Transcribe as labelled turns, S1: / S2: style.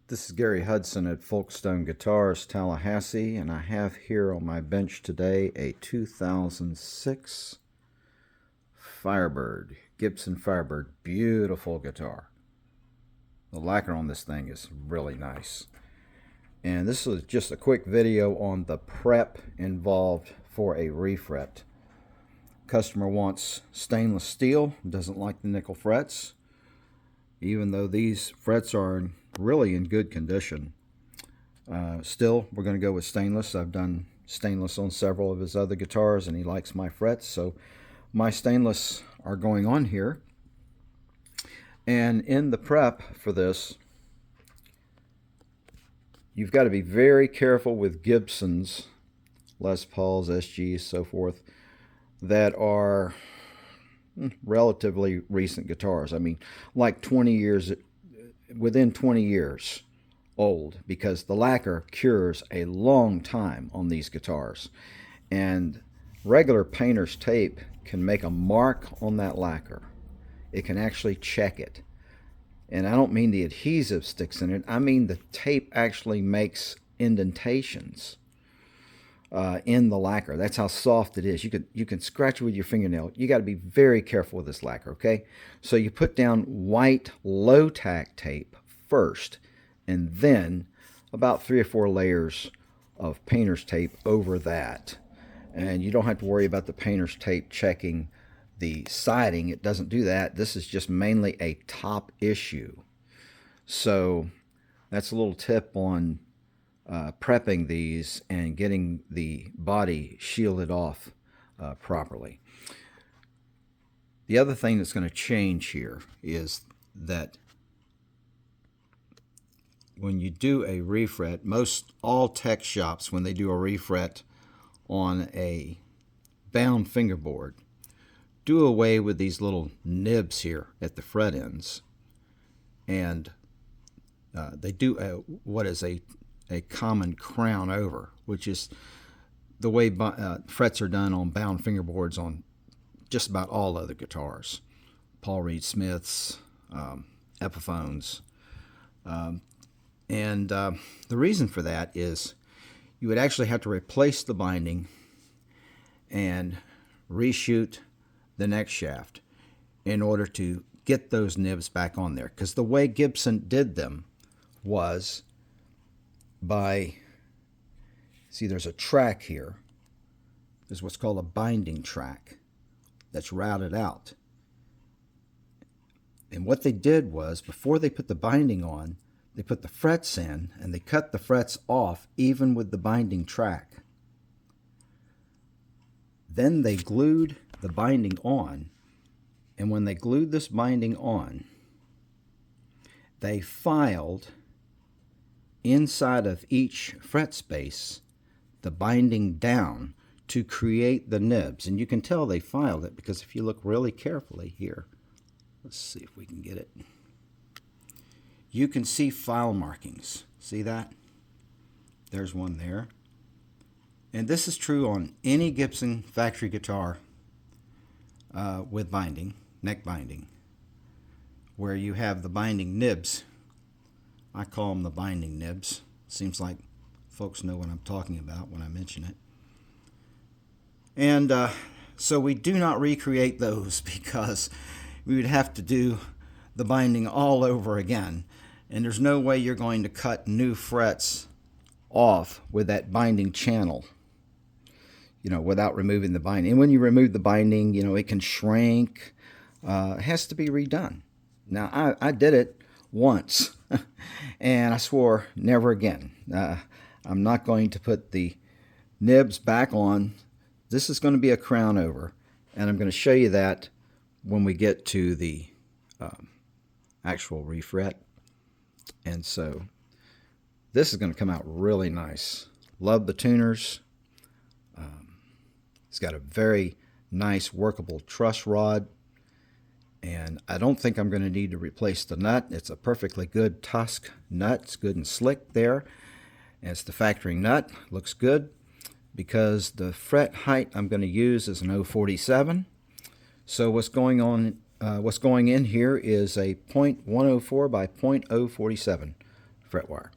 S1: This is Gary Hudson at Folkstone Guitars, Tallahassee, and I have here on my bench today a 2006 Firebird, Gibson Firebird. Beautiful guitar. The lacquer on this thing is really nice. And this is just a quick video on the prep involved for a refret. Customer wants stainless steel, doesn't like the nickel frets, even though these frets are really in good condition. Still, we're going to go with stainless. I've done stainless on several of his other guitars, and he likes my frets, so my stainless are going on here. And in the prep for this, you've got to be very careful with Gibsons, Les Pauls, SGs, so forth, that are relatively recent guitars. I mean, like 20 years, within 20 years old, because the lacquer cures a long time on these guitars. And regular painter's tape can make a mark on that lacquer. It can actually check it. And I don't mean the adhesive sticks in it. I mean the tape actually makes indentations in the lacquer. That's how soft it is. You can scratch it with your fingernail. You got to be very careful with this lacquer, okay? So you put down white low tack tape first, and then about 3 or 4 layers of painter's tape over that. And you don't have to worry about the painter's tape checking the siding. It doesn't do that. This is just mainly a top issue. So that's a little tip on prepping these and getting the body shielded off properly. The other thing that's going to change here is that when you do a refret, all tech shops, when they do a refret on a bound fingerboard, do away with these little nibs here at the fret ends, and they do what is a common crown over, which is the way frets are done on bound fingerboards on just about all other guitars, Paul Reed Smiths, Epiphones. And the reason for that is you would actually have to replace the binding and reshoot the neck shaft in order to get those nibs back on there. Because the way Gibson did them was by, see, there's a track here. There's what's called a binding track that's routed out. And what they did was, before they put the binding on, they put the frets in, and they cut the frets off even with the binding track. Then they glued the binding on, and when they glued this binding on, they filed inside of each fret space the binding down to create the nibs. And you can tell they filed it because if you look really carefully here, let's see if we can get it, you can see file markings. See that? There's one there. And this is true on any Gibson factory guitar with binding, neck binding, where you have the binding nibs. I call them the binding nibs. Seems like folks know what I'm talking about when I mention it. And so we do not recreate those because we would have to do the binding all over again. And there's no way you're going to cut new frets off with that binding channel, without removing the binding. And when you remove the binding, it can shrink. It has to be redone. Now, I did it once, and I swore never again. I'm not going to put the nibs back on. This is going to be a crown over, and I'm going to show you that when we get to the actual refret. And so this is going to come out really nice. Love the tuners. It's got a very nice workable truss rod, and I don't think I'm going to need to replace the nut. It's a perfectly good Tusk nut. It's good and slick there. And it's the factory nut. Looks good because the fret height I'm going to use is an 047. So what's going in here is a .104 by .047 fret wire.